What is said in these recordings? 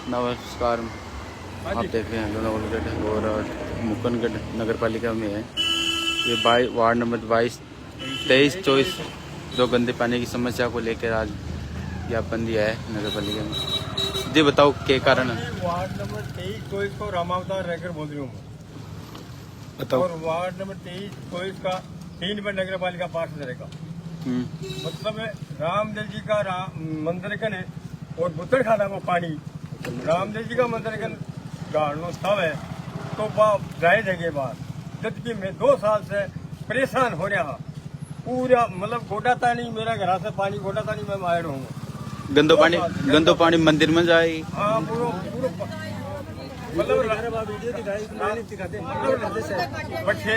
नमस्कार, आप देख रहे हैं लोनावलागढ़ और मुकनगढ़ नगर पालिका में है। ये वार्ड नंबर 22, 23, 24 जो गंदे पानी की समस्या को लेकर आज ज्ञापन दिया है नगर पालिका में। जी बताओ क्या कारण है? वार्ड नंबर 23, 24 को रामावतार रहकर बोल रही हूँ बताओ। और वार्ड नंबर 23, 24 का 3 में नगर पालिका पास रहेगा। मतलब रामदेव जी का मंदिर का ने और बुतर खाना को पानी रामदेव जी का मंदिर का गाड़नो सब है तो जाए जगह बात। जबकि मैं 2 साल से परेशान हो रहा पूरा मतलब गोटा तानी मेरा घर से पानी गोटा तानी मैं मायर हूँ। गंदो पानी मंदिर में जाए। हाँ पूरा मतलब बच्चे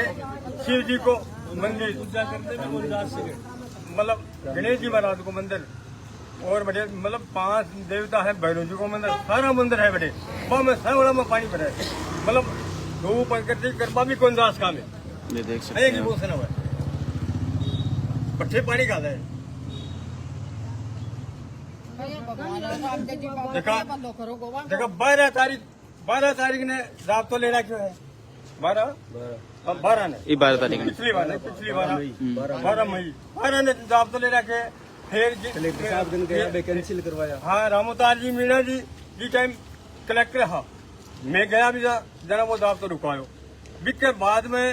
शिव जी को मंदिर मतलब गणेश जी महाराज को मंदिर और बड़े मतलब 5 देवता है, भैरव जी को मंदिर सारा मंदिर है बड़े वो में सारा में पानी भरा है। मतलब दो प्रकृति करवा भी कौन दास काम है। ये देख सकते हैं पट्टे पानी खाता है। देखा 12 तारीख ने रात तो लेना क्यों है 12 ने 12 तारीख पिछली बार 12 मई 12 ने रात तो ले रखे। फिर कलेक्टर साहब ने गया कैंसिल करवाया। हाँ रामोतार जी मीणा जी टाइम कलेक्टर हाँ मैं गया भी जरा वो दाब तो रुकायो बिक के बाद में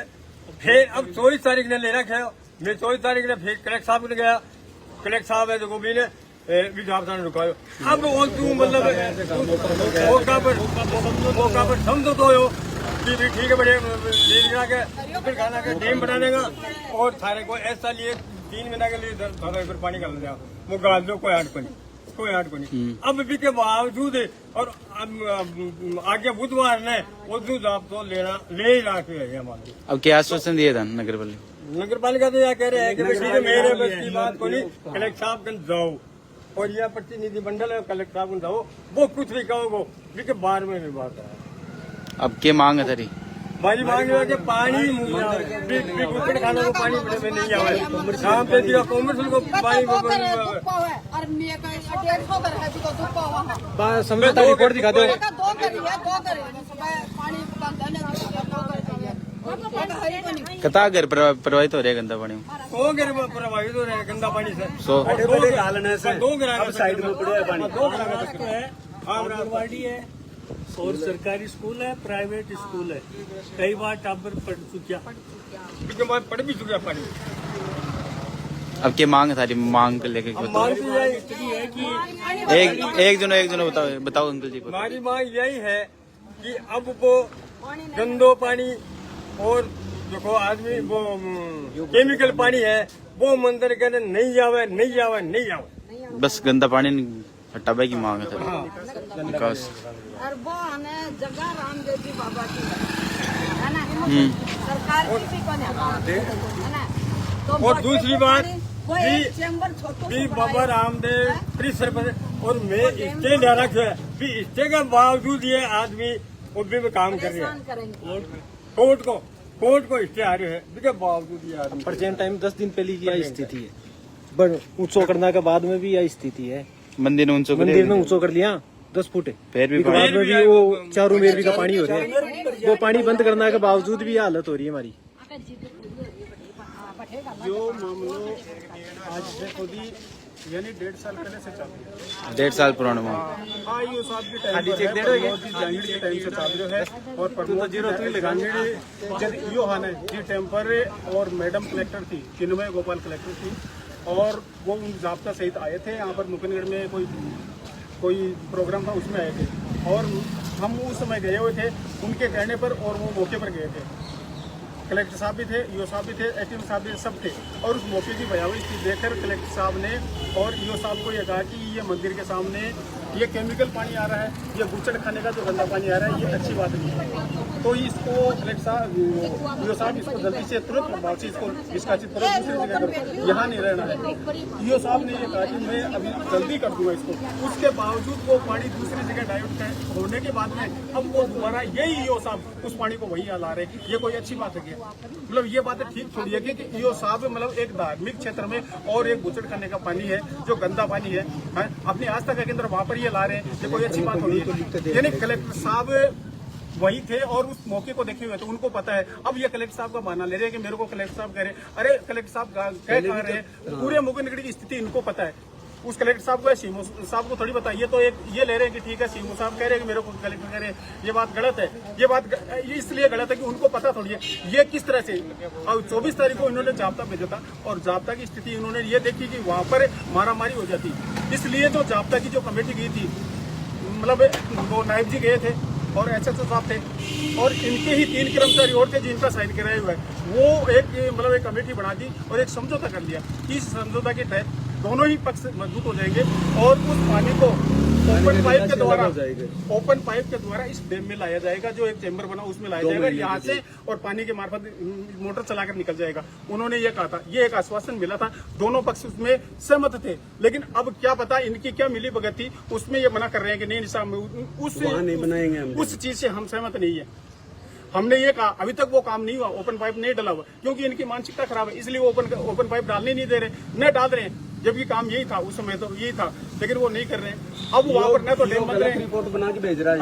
फिर अब 24 तारीख ने ले रखे। मैं 24 तारीख ने फिर कलेक्टर साहब ने गया। कलेक्टर साहब है जो भी ने भी दाब ने रुकायो। अब वो तू मतलब मौका पर समझो तो हो कि भी ठीक है बड़े के खाना के डैम बना देगा और सारे को ऐसा लिए 3 महीना के लिए फिर पानी कर ले वो गाल दो कोई आठ को नहीं। अब भी के बावजूद और आगे बुधवार ने वो दूध आप तो लेना ले ही लाके है हमारे। अब क्या आश्वासन दिए था नगर पालिका तो यह कह रहे हैं कि ठीक है मेरे बस की बात को नहीं कलेक्टर साहब कन जाओ और यह प्रतिनिधि मंडल है कलेक्टर साहब कन जाओ वो कुछ भी कहो वो भी के बार में भी बात है। अब क्या मांग है तेरी? हमारी मांग है कि पानी गुजर खाने को पानी बड़े में नहीं आवे शाम पे दिया कॉमर्स को पानी समझौता रिपोर्ट दिखा दो। कता घर प्रभावित हो रहे गंदा पानी? 100 घर प्रभावित हो रहे हैं गंदा पानी से। 2 घर साइड में पड़े पानी। 2 घर है आंगनबाड़ी है और सरकारी स्कूल है, प्राइवेट स्कूल है। कई बार टाबर पढ़ भी चुका पानी। अब क्या मांग है सारी? मांग को लेके मांग इतनी है कि एक जनो बताओ अंकल जी। हमारी मांग यही है कि अब वो गंदो पानी और देखो आदमी वो केमिकल पानी है वो मंदिर के नहीं आवे। बस गंदा पानी हटावे की मांग है सर विकास। और वो हमें जगह रामदेव जी बाबा की है ना सरकार की भी कोने है ना। तो और दूसरी बात चैम्बर भी बाबा रामदेव परिसर पर और मैं स्टे ले रखे भी स्टे के बावजूद ये आदमी उद्वी में काम कर रहे हैं। कोर्ट को स्टे आ रहे हैं इसके बावजूद ये आदमी प्रेजेंट टाइम 10 दिन पहले की यह स्थिति है। बट ऊंचो करने के बाद में भी यह स्थिति है। मंदिर ने ऊंचो कर लिया 10 फुट फिर भी बाद में भी वो चारों मेरवी का पानी हो रहा है। वो पानी बंद करने के बावजूद भी हालत हो रही है हमारी। जो मामलों आज देखो भी यानी 1.5 साल पहले से चल रही है। 1.5 साल पुराना हाँ यो साहब की टाइम के टाइम से चाल रहे है और जब यो हाने जी टेम्पर और मैडम कलेक्टर थी किन्मय गोपाल कलेक्टर थी और वो उन जाब्ता सहित आए थे यहाँ पर मुकनगढ़ में कोई प्रोग्राम था उसमें आए थे और हम उस समय गए हुए थे उनके कहने पर और वो मौके पर गए थे। कलेक्टर साहब भी थे, ईओ साहब भी थे, एटीएम साहब भी सब थे और उस मौके की भयावह स्थिति देखकर कलेक्टर साहब ने और ईओ साहब को यह कहा कि ये मंदिर के सामने ये केमिकल पानी आ रहा है, ये गुचड़ खाने का जो गंदा पानी आ रहा है ये अच्छी बात नहीं है। तो इसको कलेक्टर साहब ईओ साहब इसको जल्दी से तुरंत प्रभाव से इसको निष्कासित करो, दूसरी जगह करो, यहाँ नहीं रहना है। ईओ साहब ने ये कहा कि मैं अभी जल्दी कर दूंगा इसको। उसके बावजूद वो पानी दूसरी जगह डाइवर्ट होने के बाद में अब वो दोबारा यही ईओ साहब उस पानी को वहीं ला रहे हैं। ये कोई अच्छी बात है क्या? मतलब ये बातें ठीक थोड़ी है कि ईओ साहब मतलब एक धार्मिक क्षेत्र में और एक बुचड़ खाने का पानी है जो गंदा पानी है अपनी आस्था के केंद्र वहां पर ये ला रहे हैं, ये कोई अच्छी बात थोड़ी है। यानी कलेक्टर साहब वही थे और उस मौके को देखे हुए थे, उनको पता है। अब ये कलेक्टर साहब का बहाना ले रहे हैं कि मेरे को कलेक्टर साहब कह रहे हैं, अरे कलेक्टर साहब कह रहे हैं, पूरे मुकुंदगढ़ की स्थिति इनको पता है। उस कलेक्टर साहब को सीएमओ साहब को थोड़ी पता, ये तो एक ये ले रहे हैं कि ठीक है सीएमओ साहब कह रहे हैं कि मेरे को कलेक्टर कह रहे हैं, ये बात गलत है। ये बात इसलिए गलत है कि उनको पता थोड़ी है ये किस तरह से। अब 24 तारीख को इन्होंने जाब्ता भेजा था और जाब्ता की स्थिति इन्होंने ये देखी कि वहां पर मारामारी हो जाती, इसलिए जो जाब्ता की जो कमेटी गई थी, मतलब वो नायब जी गए थे और एसएचओ साहब थे और इनके ही 3 कर्मचारी और थे जिनका साइन कराया हुआ है, वो एक मतलब एक कमेटी बना दी और एक समझौता कर लिया। इस समझौता के तहत दोनों ही पक्ष मजबूत हो जाएंगे और उस पानी को ओपन पाइप के द्वारा इस डैम में लाया जाएगा, जो एक चैम्बर बना उसमें लाया जाएगा यहाँ से, और पानी के मार्फत मोटर चलाकर निकल जाएगा। उन्होंने ये कहा था, ये एक आश्वासन मिला था, दोनों पक्ष उसमें सहमत थे। लेकिन अब क्या पता इनकी क्या मिली भगत थी, उसमें ये मना कर रहे हैं कि नहीं साहब उस चीज से हम सहमत नहीं है। हमने ये कहा अभी तक वो काम नहीं हुआ, ओपन पाइप नहीं डला हुआ, क्योंकि इनकी मानसिकता खराब है, इसलिए वो ओपन पाइप डालने नहीं दे रहे, न डाल रहे हैं, जबकि काम यही था उस समय, तो यही था, लेकिन वो नहीं कर रहे हैं। अब वहाँ पर न तो डैम बन रहे हैं, रिपोर्ट बना के भेज रहा है,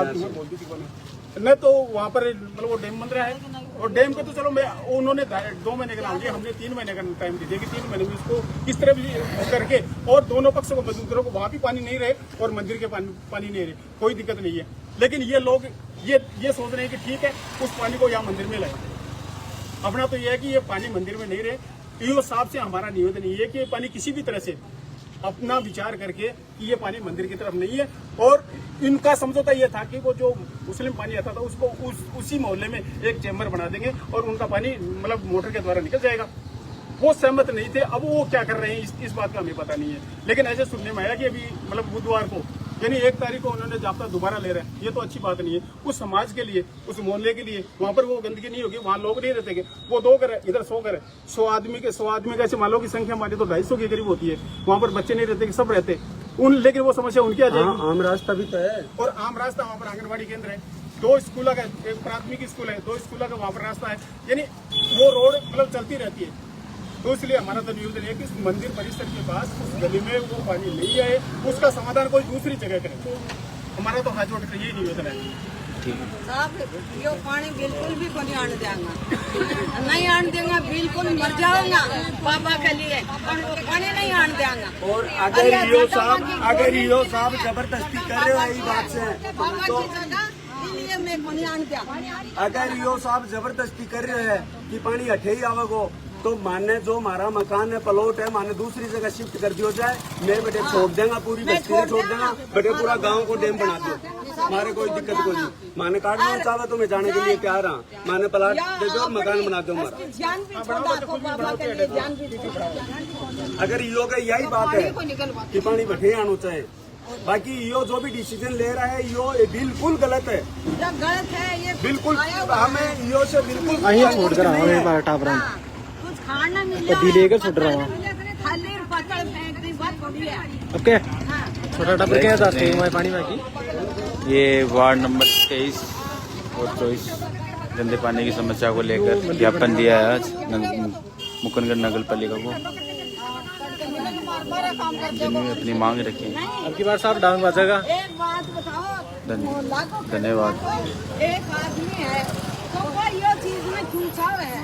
न तो वहाँ पर मतलब वो डैम बन रहा है। और डैम को तो चलो उन्होंने 2 महीने का नाम दिया, हमने 3 महीने का टाइम दिया कि 3 महीने में उसको किस तरह भी करके और दोनों पक्षों को मजदूरों को वहाँ भी पानी नहीं रहे और मंदिर के पानी नहीं रहे, कोई दिक्कत नहीं है। लेकिन ये लोग ये सोच रहे हैं कि ठीक है उस पानी को यहाँ मंदिर में लाए। अपना तो ये है कि ये पानी मंदिर में नहीं रहे। ईओ साहब से हमारा निवेदन ये है कि ये पानी किसी भी तरह से अपना विचार करके कि ये पानी मंदिर की तरफ नहीं है, और इनका समझौता ये था कि वो जो मुस्लिम पानी आता था उसको उसी मोहल्ले में एक चैम्बर बना देंगे और उनका पानी मतलब मोटर के द्वारा निकल जाएगा। वो सहमत नहीं थे। अब वो क्या कर रहे हैं इस बात का हमें पता नहीं है, लेकिन ऐसे सुनने में आया कि अभी मतलब बुधवार को यानी 1 तारीख को उन्होंने जाब्ता दोबारा ले रहे हैं। ये तो अच्छी बात नहीं है उस समाज के लिए, उस मोहल्ले के लिए। वहाँ पर वो गंदगी नहीं होगी, वहाँ लोग नहीं रहते, वो 2 घर है, इधर 100 घर है, 100 आदमी का ऐसे मान लो की संख्या हमारी तो 250 के करीब होती है। वहाँ पर बच्चे नहीं रहते, सब रहते लेकिन वो समस्या उनकी आ जाएगी। आम रास्ता भी तो है, और आम रास्ता वहाँ पर आंगनबाड़ी केंद्र है, 2 स्कूलों का, एक प्राथमिक स्कूल है, 2 स्कूलों का वहाँ पर रास्ता है, यानी वो रोड मतलब चलती रहती है। तो इसलिए हमारा तो निवेदन है कि इस मंदिर परिसर के पास उस गली में वो पानी नहीं आए, उसका समाधान कोई दूसरी जगह करे। हमारा तो हाथ जोड़ कर यही निवेदन है। साहब ये पानी बिल्कुल भी नहीं आने देंगे, नहीं आने देंगे, बिल्कुल मर जाऊंगा बाबा के लिए, पानी नहीं आने देंगे। और अगर ईओ साहब जबरदस्ती कर रहे हैं इस बात से, बाबा की जगह इसलिए मैं पानी आने देंगे। अगर ईओ साहब जबरदस्ती कर रहे हैं कि पानी हटे ही आवेगो, तो माने जो हमारा मकान है, प्लॉट है, माने दूसरी जगह शिफ्ट कर दियो जाए। मैं बेटे छोड़ देगा, पूरी बस्ती को छोड़ देगा, बेटे पूरा गांव को डैम बना दो, हमारे कोई दिक्कत को नहीं। माने काटना चाहे तो मैं जाने के लिए तैयार हूँ, माने प्लाट दे दो, मकान बना दो हमारा। अगर ईओ का यही बात है कि पानी बैठे आना चाहिए, बाकी ईओ जो भी डिसीजन ले रहा है ईओ बिल्कुल गलत है, ये बिल्कुल। हमें ईओ से बिल्कुल छोड़ कर आवे टापरा खाना मिले लेकर छोड़ रहा हूँ। खाली पत्थर फेंकने बात थोड़ी है। ओके छोटा टापर क्या जाते हैं पानी में की। ये वार्ड नंबर 23 और 24 गंदे पानी की समस्या को लेकर ज्ञापन दिया है आज मुकुंदगढ़ नगर पालिका को, जिनमें अपनी मांग रखी है। अब की बार साहब डांग बाजेगा। एक बात बताओ, धन्यवाद। एक आदमी है तो ये चीज में क्यों है।